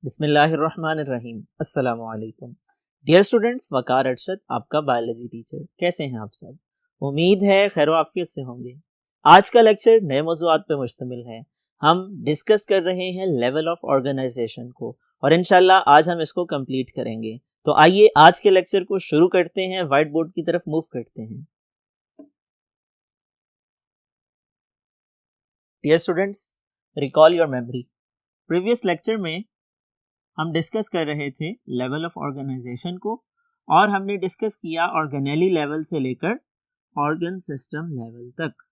बिस्मिल्लाहिर्रहमानिर्रहीम। अस्सलामु अलैकुम। डियर स्टूडेंट्स, वकार अरशद आपका बायोलॉजी टीचर। कैसे हैं आप सब? उम्मीद है खैर आफियत से होंगे। आज का लेक्चर नए मौज़ूआत पे मुश्तमिल है। हम डिस्कस कर रहे हैं लेवल ऑफ ऑर्गेनाइजेशन को और इंशाल्लाह आज हम इसको कंप्लीट करेंगे। तो आइए आज के लेक्चर को शुरू करते हैं। व्हाइट बोर्ड की तरफ मूव करते हैं। Dear students, recall your memory. Previous lecture में हम डिस्कस कर रहे थे लेवल ऑफ ऑर्गेनाइजेशन को और हमने डिस्कस किया ऑर्गेनेली लेवल से लेकर ऑर्गन सिस्टम लेवल तक।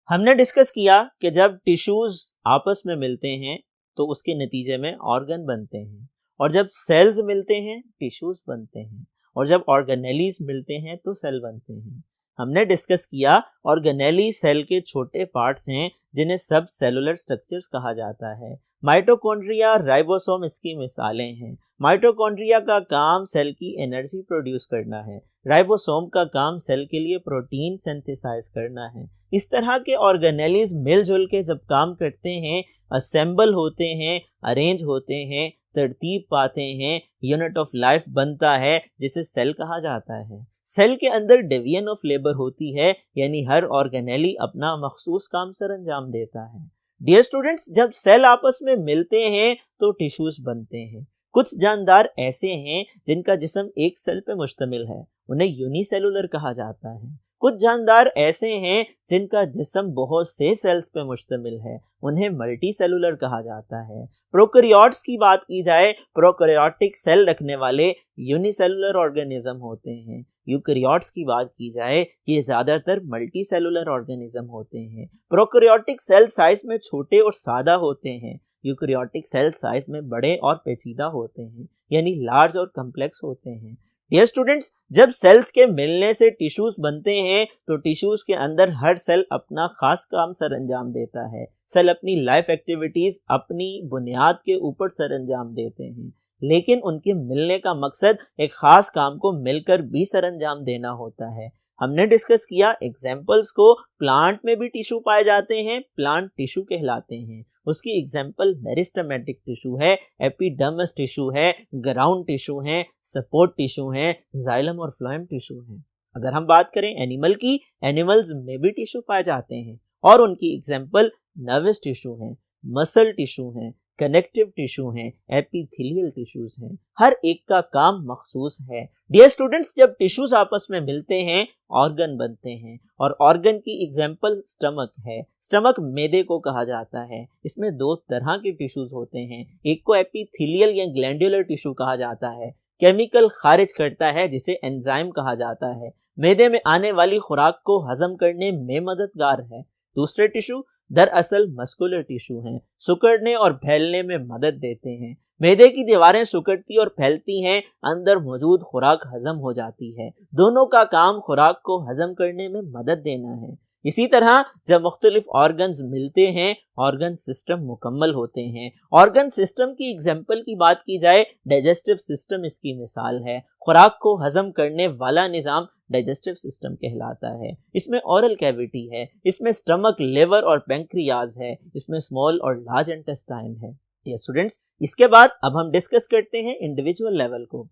हमने डिस्कस किया कि जब टिश्यूज आपस में मिलते हैं तो उसके नतीजे में ऑर्गन बनते हैं, और जब सेल्स मिलते हैं टिश्यूज बनते हैं, और जब ऑर्गेनेलीज मिलते हैं तो सेल बनते हैं। हमने डिस्कस किया ऑर्गेनेली सेल के छोटे पार्ट्स हैं जिन्हें सब सेलुलर स्ट्रक्चर्स कहा जाता है। माइटोकॉन्ड्रिया, राइबोसोम इसकी मिसालें हैं। माइटोकॉन्ड्रिया का काम सेल की एनर्जी प्रोड्यूस करना है, राइबोसोम का काम सेल के लिए प्रोटीन सिंथेसाइज करना है। इस तरह के ऑर्गेनेलीज मिलजुल के जब काम करते हैं, असेंबल होते हैं, अरेंज होते हैं, तरतीब पाते हैं, यूनिट ऑफ लाइफ बनता है जिसे सेल कहा जाता है। सेल के अंदर डिवीजन ऑफ लेबर होती है, यानी हर ऑर्गेनेली अपना मखसूस काम सर अंजाम देता है। डियर स्टूडेंट्स, जब सेल आपस में मिलते हैं तो टिश्यूज बनते हैं। कुछ जानदार ऐसे हैं जिनका जिस्म एक सेल पे मुश्तमिल है, उन्हें यूनिसेलुलर कहा जाता है। कुछ जानदार ऐसे हैं जिनका जिस्म बहुत से सेल्स पे मुश्तमिल है, उन्हें मल्टी सेलुलर कहा जाता है। प्रोकैरियोट्स की बात की जाए, प्रोकैरियोटिक सेल रखने वाले यूनिसेलुलर ऑर्गेनिज्म होते हैं। यूकैरियोट्स की बात की जाए, ये ज्यादातर मल्टी सेलुलर ऑर्गेनिज्म होते हैं। प्रोकैरियोटिक सेल साइज में छोटे और सादा होते हैं, यूकैरियोटिक सेल साइज में बड़े और पेचीदा होते हैं, यानी लार्ज और कम्प्लेक्स होते हैं। ये स्टूडेंट्स, जब सेल्स के मिलने से टिश्यूज बनते हैं तो टिश्यूज के अंदर हर सेल अपना खास काम सर अंजाम देता है। सेल अपनी लाइफ एक्टिविटीज अपनी बुनियाद के ऊपर सर अंजाम देते हैं, लेकिन उनके मिलने का मकसद एक खास काम को मिलकर भी सर अंजाम देना होता है। हमने डिस्कस किया एग्जाम्पल्स को। प्लांट में भी टिश्यू पाए जाते हैं, प्लांट टिश्यू कहलाते हैं। उसकी एग्जाम्पल मेरिस्टेमेटिक टिश्यू है, एपिडर्मिस टिश्यू है, ग्राउंड टिश्यू है, सपोर्ट टिश्यू है, जाइलम और फ्लोएम टिश्यू है। अगर हम बात करें एनिमल की, एनिमल्स में भी टिश्यू पाए जाते हैं और उनकी एग्जाम्पल नर्वस टिश्यू है, मसल टिश्यू है, कनेक्टिव टिश्यू हैं, एपिथेलियल टिश्यूज हैं। हर एक का काम मखसूस है। डियर स्टूडेंट्स, जब टिश्यूज आपस में मिलते हैं ऑर्गन बनते हैं, और ऑर्गन की एग्जाम्पल स्टमक है। स्टमक मैदे को कहा जाता है। इसमें दो तरह के टिश्यूज होते हैं, एक को एपिथेलियल या ग्लैंडुलर टिश्यू कहा जाता है, केमिकल खारिज करता है जिसे एंजाइम कहा जाता है, मैदे में आने वाली खुराक को हजम करने में मददगार है। दूसरे टिश्यू दरअसल मस्कुलर टिश्यू हैं, सिकुड़ने और फैलने में मदद देते हैं। मैदे की दीवारें सिकुड़ती और फैलती हैं, अंदर मौजूद खुराक हजम हो जाती है। दोनों का काम खुराक को हजम करने में मदद देना है। इसी तरह जब मुख्तलिफ ऑर्गन्स मिलते हैं, ऑर्गन सिस्टम मुकम्मल होते हैं। ऑर्गन सिस्टम की एग्जाम्पल की बात की जाए, डाइजेस्टिव सिस्टम इसकी मिसाल है। खुराक को हजम करने वाला निज़ाम डाइजेस्टिव सिस्टम कहलाता है। इसमें ओरल कैविटी है, इसमें स्टमक, लिवर और पैंक्रियाज है, इसमें स्मॉल और लार्ज इंटेस्टाइन है। डियर स्टूडेंट्स, इसके बाद अब हम डिस्कस करते हैं इंडिविजुअल लेवल को।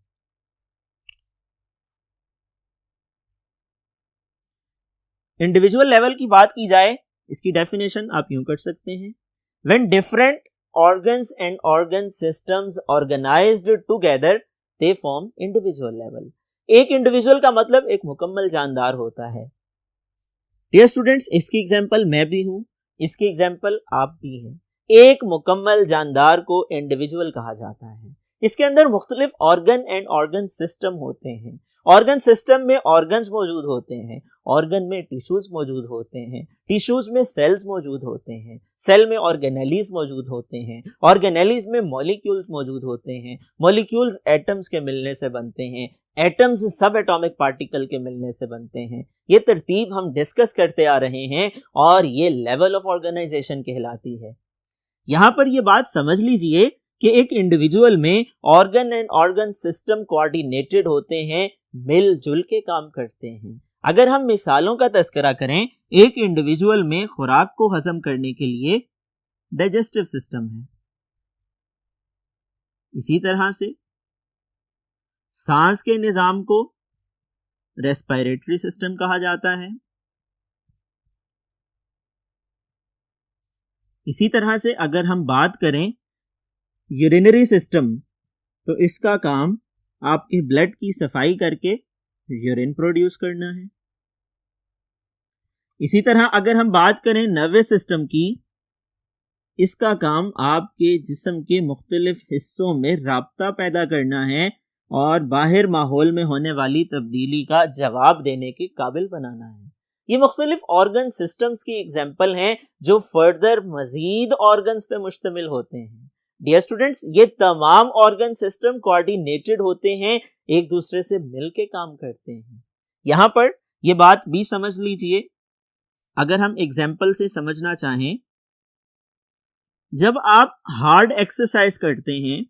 इंडिविजुअल लेवल की बात की जाए, इसकी डेफिनेशन आप यूं कर सकते हैं, when different organs and organ systems organized together they form individual level. एक इंडिविजुअल का मतलब एक मुकम्मल जानदार होता है। डियर स्टूडेंट्स, इसकी एग्जांपल मैं भी हूं, इसकी एग्जांपल आप भी हैं। एक मुकम्मल जानदार को इंडिविजुअल कहा जाता है। इसके अंदर मुख्तलिफ ऑर्गन एंड ऑर्गन सिस्टम होते हैं। ऑर्गन सिस्टम में ऑर्गन्स मौजूद होते हैं, ऑर्गन में टिश्यूज मौजूद होते हैं, टिश्यूज में सेल्स मौजूद होते हैं, सेल में ऑर्गेनेलीज मौजूद होते हैं, ऑर्गेनेलीज में मॉलिक्यूल्स मौजूद होते हैं, मॉलिक्यूल्स एटम्स के मिलने से बनते हैं, एटम्स सब एटॉमिक पार्टिकल के मिलने से बनते हैं। ये तरतीब हम डिस्कस करते आ रहे हैं और ये लेवल ऑफ ऑर्गेनाइजेशन कहलाती है। यहां पर ये बात समझ लीजिए कि एक इंडिविजुअल में organ and organ system coordinated होते हैं, मिलजुल के काम करते हैं। अगर हम मिसालों का तज़किरा करें, एक इंडिविजुअल में खुराक को हजम करने के लिए डाइजेस्टिव सिस्टम है। इसी तरह से सांस के निजाम को रेस्पिरेटरी सिस्टम कहा जाता है। इसी तरह से अगर हम बात करें यूरिनरी सिस्टम, तो इसका काम आपके ब्लड की सफाई करके यूरिन प्रोड्यूस करना है। इसी तरह अगर हम बात करें नर्वस सिस्टम की, इसका काम आपके जिस्म के मुख्तलिफ हिस्सों में राब्ता पैदा करना है और बाहर माहौल में होने वाली तब्दीली का जवाब देने के काबिल बनाना है। ये मुख्तलिफ ऑर्गन सिस्टम्स की एग्जाम्पल हैं जो फर्दर मजीद ऑर्गन्स पे मुश्तमिल होते हैं। डियर स्टूडेंट्स, ये तमाम ऑर्गन सिस्टम कोऑर्डिनेटेड होते हैं, एक दूसरे से मिलके काम करते हैं। यहां पर ये बात भी समझ लीजिए, अगर हम एग्जाम्पल से समझना चाहें, जब आप हार्ड एक्सरसाइज करते हैं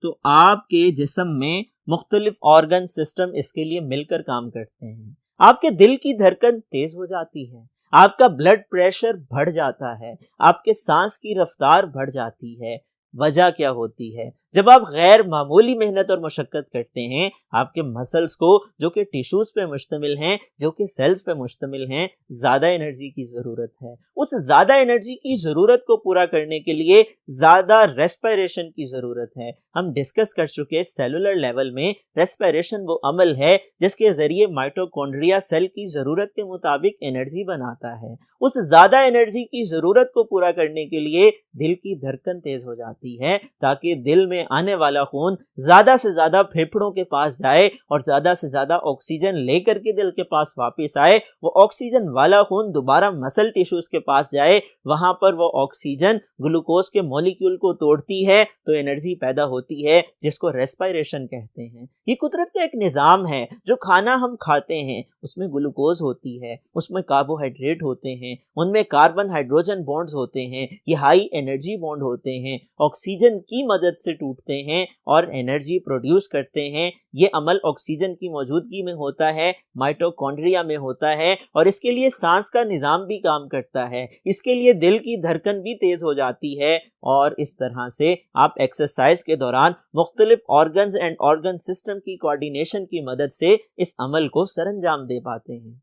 तो आपके जिस्म में मुख्तलिफ ऑर्गन सिस्टम इसके लिए मिलकर काम करते हैं। आपके दिल की धड़कन तेज हो जाती है, आपका ब्लड प्रेशर बढ़ जाता है, आपके सांस की रफ्तार बढ़ जाती है। वजह क्या होती है? जब आप गैर मामूली मेहनत और मशक्कत करते हैं, आपके मसल्स को जो कि टिश्यूज पे मुश्तमिल हैं, जो कि सेल्स पे मुश्तमिल हैं, ज्यादा एनर्जी की जरूरत है। उस ज्यादा एनर्जी की जरूरत को पूरा करने के लिए ज्यादा रेस्पिरेशन की जरूरत है। हम डिस्कस कर चुके सेलुलर लेवल में रेस्पिरेशन वो अमल है जिसके जरिए माइटोकॉन्ड्रिया सेल की जरूरत के मुताबिक एनर्जी बनाता है। उस ज्यादा एनर्जी की जरूरत को पूरा करने के लिए दिल की धड़कन तेज हो जाती है ताकि दिल में आने वाला खून ज्यादा से ज्यादा फेफड़ों के पास जाए और ज्यादा से ज्यादा ऑक्सीजन लेकर के दिल के पास वापस आए। वो ऑक्सीजन वाला खून दोबारा मसल टिश्यूज के पास जाए, वहां पर वो ऑक्सीजन ग्लूकोज के मॉलिक्यूल को तोड़ती है तो एनर्जी पैदा होती है, जिसको रेस्पिरेशन कहते हैं। ये कुदरत का एक निजाम है। जो खाना हम खाते हैं उसमें ग्लूकोज होती है, उसमें कार्बोहाइड्रेट होते हैं, उनमें कार्बन हाइड्रोजन बॉन्ड्स होते हैं, ये हाई एनर्जी बॉन्ड होते हैं, ऑक्सीजन की मदद से टूटते हैं और एनर्जी प्रोड्यूस करते हैं। ये अमल ऑक्सीजन की मौजूदगी में होता है, माइटोकॉन्ड्रिया में होता है और इसके लिए सांस का निजाम भी काम करता है, इसके लिए दिल की धड़कन भी तेज हो जाती है। और इस तरह से आप एक्सरसाइज के दौरान मुख्तलिफ ऑर्गन्स एंड ऑर्गन सिस्टम की कोऑर्डिनेशन की मदद से इस अमल को सरंजाम दे पाते हैं।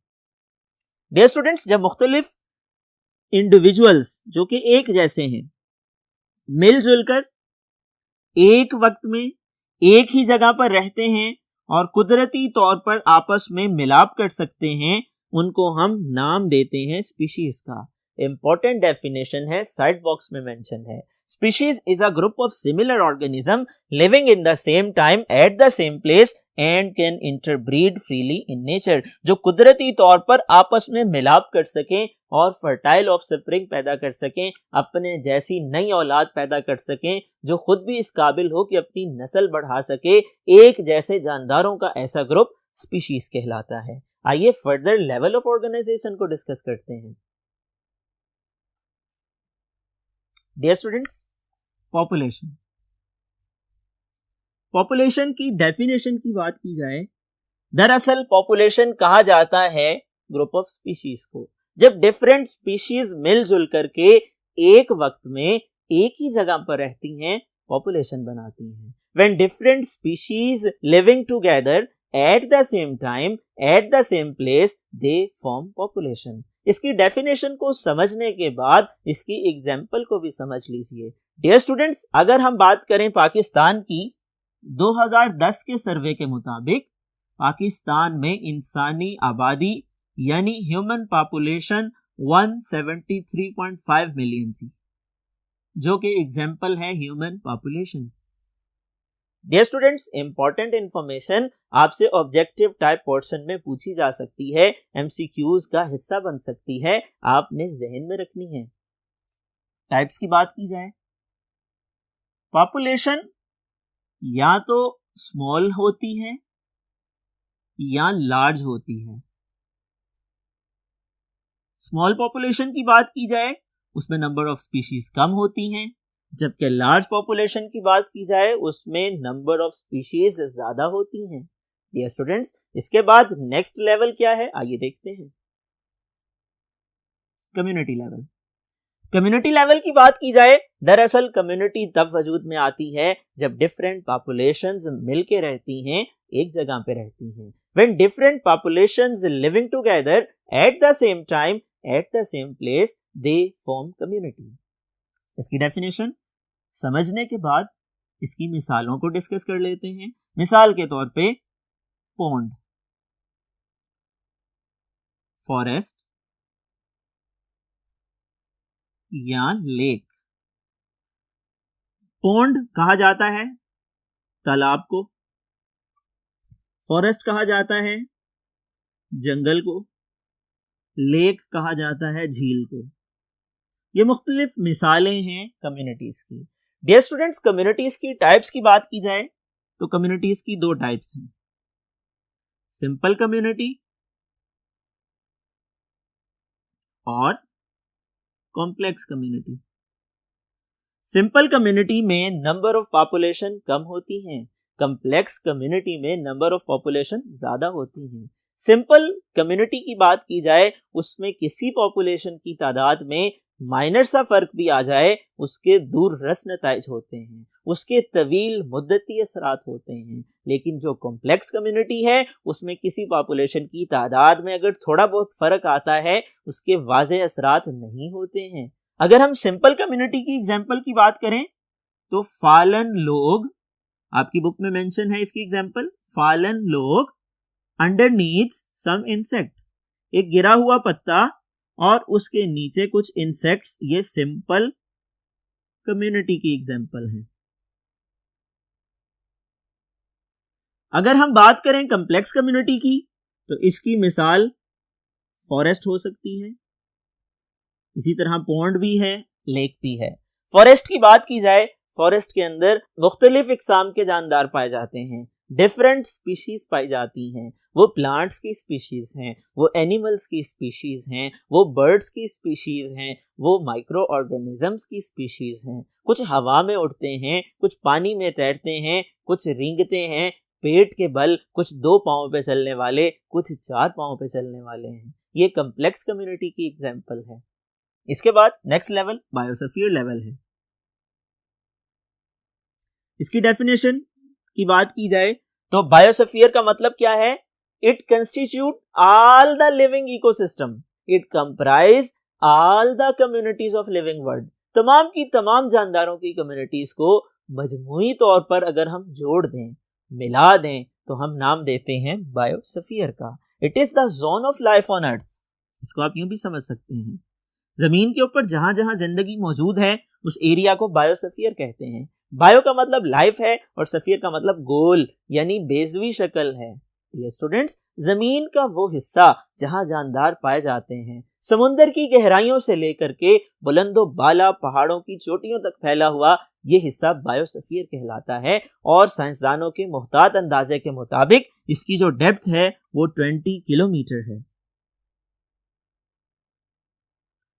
डियर स्टूडेंट्स, जब मुख्तलिफ इंडिविजुअल्स जो कि एक जैसे हैं मिलजुल कर एक वक्त में एक ही जगह पर रहते हैं और कुदरती तौर पर आपस में मिलाप कर सकते हैं, उनको हम नाम देते हैं स्पीशीज का। इंपॉर्टेंट डेफिनेशन है, साइड बॉक्स में मेंशन है। Species is a group of similar organism living in the same time at the same place and can interbreed freely in nature, जो कुदरती तौर पर आपस में मिलाप कर सकें और फर्टाइल ऑफस्प्रिंग पैदा कर सकें, अपने जैसी नई औलाद पैदा कर सकें, जो खुद भी इस काबिल हो कि अपनी नस्ल बढ़ा सके। एक जैसे जानदारों का ऐसा ग्रुप स्पीशीज कहलाता है। आइए फर्दर लेवल ऑफ ऑर्गेनाइजेशन को डिस्कस करते हैं। Dear students, population. पॉपुलेशन की डेफिनेशन की बात की जाए, दरअसल पॉपुलेशन कहा जाता है ग्रुप ऑफ स्पीशीज को, जब डिफरेंट स्पीशीज मिलजुल करके एक वक्त में एक ही जगह पर रहती हैं, पॉपुलेशन बनाती हैं। When different species living together at the same time at the same place, they form population। इसकी डेफिनेशन को समझने के बाद इसकी एग्जाम्पल को भी समझ लीजिए। डियर स्टूडेंट्स, अगर हम बात करें पाकिस्तान की, 2010 के सर्वे के मुताबिक पाकिस्तान में इंसानी आबादी यानी ह्यूमन पॉपुलेशन 173.5 मिलियन थी, जो कि एग्जाम्पल है human population. Dear students, important information आपसे ऑब्जेक्टिव टाइप पोर्शन में पूछी जा सकती है, एमसीक्यूज का हिस्सा बन सकती है, आपने जहन में रखनी है। टाइप्स की बात की जाए, पॉपुलेशन या तो स्मॉल होती है या लार्ज होती है। स्मॉल पॉपुलेशन की बात की जाए, उसमें नंबर ऑफ स्पीशीज कम होती हैं, जबकि लार्ज पॉपुलेशन की बात की जाए उसमें नंबर ऑफ स्पीशीज ज्यादा होती हैं। डियर स्टूडेंट्स, इसके बाद नेक्स्ट लेवल क्या है, आइए देखते हैं। Community level. कम्युनिटी लेवल की बात की जाए, दरअसल कम्युनिटी तब वजूद में आती है जब डिफरेंट पॉपुलेशंस मिलके रहती हैं, एक जगह पे रहती हैं। When different populations living together at the same time at the same place, they form community. इसकी डेफिनेशन समझने के बाद इसकी मिसालों को डिस्कस कर लेते हैं। मिसाल के तौर पे पॉन्ड, फॉरेस्ट या लेक। पॉन्ड कहा जाता है तालाब को, फॉरेस्ट कहा जाता है जंगल को, लेक कहा जाता है झील को। ये मुख्तलिफ मिसालें हैं कम्युनिटीज की। डियर स्टूडेंट्स, कम्युनिटीज की टाइप्स की बात की जाए तो कम्युनिटीज की दो टाइप्स हैं, सिंपल कम्युनिटी और कॉम्प्लेक्स कम्युनिटी। सिंपल कम्युनिटी में नंबर ऑफ पॉपुलेशन कम होती हैं, कॉम्प्लेक्स कम्युनिटी में नंबर ऑफ पॉपुलेशन ज्यादा होती हैं। सिंपल कम्युनिटी की बात की जाए, उसमें किसी पॉपुलेशन की तादाद में माइनर सा फर्क भी आ जाए, उसके दूर रस नताइज होते हैं, उसके तवील मुद्दती असरात होते हैं। लेकिन जो कॉम्प्लेक्स कम्युनिटी है, उसमें किसी पॉपुलेशन की तादाद में अगर थोड़ा बहुत फर्क आता है, उसके वाज़े असरात नहीं होते हैं। अगर हम सिंपल कम्युनिटी की एग्जाम्पल की बात करें तो फालन लोग, आपकी बुक में मेंशन है इसकी एग्जाम्पल, फालन लोग अंडरनीथ सम इंसेक्ट, एक गिरा हुआ पत्ता और उसके नीचे कुछ इंसेक्ट्स, ये सिंपल कम्युनिटी की एग्जाम्पल है। अगर हम बात करें कॉम्प्लेक्स कम्युनिटी की तो इसकी मिसाल फॉरेस्ट हो सकती है, इसी तरह पॉन्ड भी है, लेक भी है। फॉरेस्ट की बात की जाए, फॉरेस्ट के अंदर मुख्तलिफ इकसाम के जानदार पाए जाते हैं, डिफरेंट स्पीशीज पाई जाती हैं। वो प्लांट्स की स्पीशीज हैं, वो एनिमल्स की स्पीशीज हैं, वो बर्ड्स की स्पीशीज हैं, वो माइक्रो ऑर्गेनिजम्स की स्पीशीज हैं। कुछ हवा में उड़ते हैं, कुछ पानी में तैरते हैं, कुछ रेंगते हैं पेट के बल, कुछ 2 पांव पे चलने वाले, कुछ 4 पांव पे चलने वाले हैं। ये कॉम्प्लेक्स कम्युनिटी की एग्जाम्पल है। इसके बाद नेक्स्ट लेवल बायोस्फीयर लेवल है। इसकी डेफिनेशन की बात की जाए तो बायोस्फीयर का मतलब क्या है? It constitute all the living ecosystem, it comprise all the communities of living world. तमाम की तमाम जानदारों की कम्युनिटीज को मजमूई तौर पर अगर हम जोड़ दें, मिला दें, तो हम नाम देते हैं बायोस्फीयर का। It is the zone of life on earth. इसको आप यूं भी समझ सकते हैं, जमीन के ऊपर जहां जहां जिंदगी मौजूद है उस एरिया को बायोस्फीयर कहते हैं। बायो का मतलब लाइफ है और सफीयर का मतलब गोल यानी बेजवी शक्ल है। ये स्टूडेंट्स, जमीन का वो हिस्सा जहां जानदार पाए जाते हैं, समुंदर की गहराइयों से लेकर के बुलंदो बाला पहाड़ों की चोटियों तक फैला हुआ ये हिस्सा बायोस्फीयर कहलाता है। और साइंसदानों के मुहतात अंदाजे के मुताबिक इसकी जो डेप्थ है वो 20 किलोमीटर है।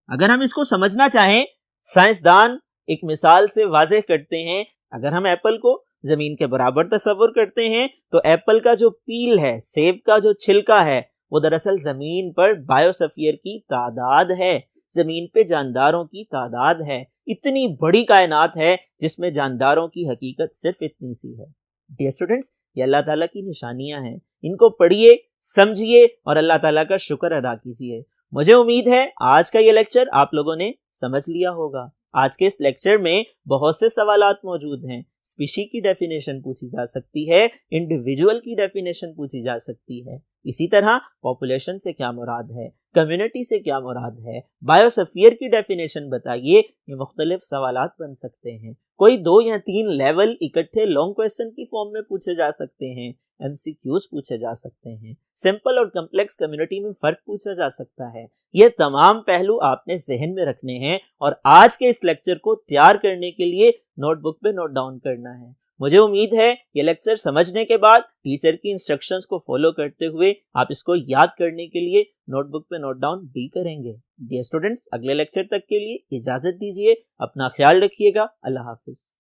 अगर हम इसको समझना चाहें, साइंसदान एक मिसाल से वाज़ेह करते हैं। अगर हम एप्पल को जमीन के बराबर तस्वुर करते हैं तो एप्पल का जो पील है, सेब का जो छिलका है, वो दरअसल जमीन पर बायोस्फीयर की तादाद है, जमीन पे जानदारों की तादाद है। इतनी बड़ी कायनात है जिसमें जानदारों की हकीकत सिर्फ इतनी सी है। डियर स्टूडेंट्स, ये अल्लाह ताला की निशानियां हैं, इनको पढ़िए, समझिए और अल्लाह ताला का शुक्र अदा कीजिए। मुझे उम्मीद है आज का ये लेक्चर आप लोगों ने समझ लिया होगा। आज के इस लेक्चर में बहुत से सवालात मौजूद हैं। स्पीशी की डेफिनेशन पूछी जा सकती है, इंडिविजुअल की डेफिनेशन पूछी जा सकती है, इसी तरह पॉपुलेशन से क्या मुराद है, कम्युनिटी से क्या मुराद है, बायोस्फीयर की डेफिनेशन बताइए। ये मुख्तलिफ सवालात बन सकते हैं। कोई 2 या 3 लेवल इकट्ठे लॉन्ग क्वेश्चन की फॉर्म में पूछे जा सकते हैं, MCQs पूछे जा सकते हैं, सिंपल और कम्प्लेक्स कम्युनिटी में फर्क पूछा जा सकता है। ये तमाम पहलू आपने जहन में रखने हैं और आज के इस लेक्चर को तैयार करने के लिए नोटबुक पे नोट डाउन करना है। मुझे उम्मीद है ये लेक्चर समझने के बाद टीचर की इंस्ट्रक्शंस को फॉलो करते हुए आप इसको याद करने के लिए नोटबुक पे नोट डाउन भी करेंगे। डियर स्टूडेंट्स, अगले लेक्चर तक के लिए इजाजत दीजिए। अपना ख्याल रखिएगा। अल्लाह हाफिज।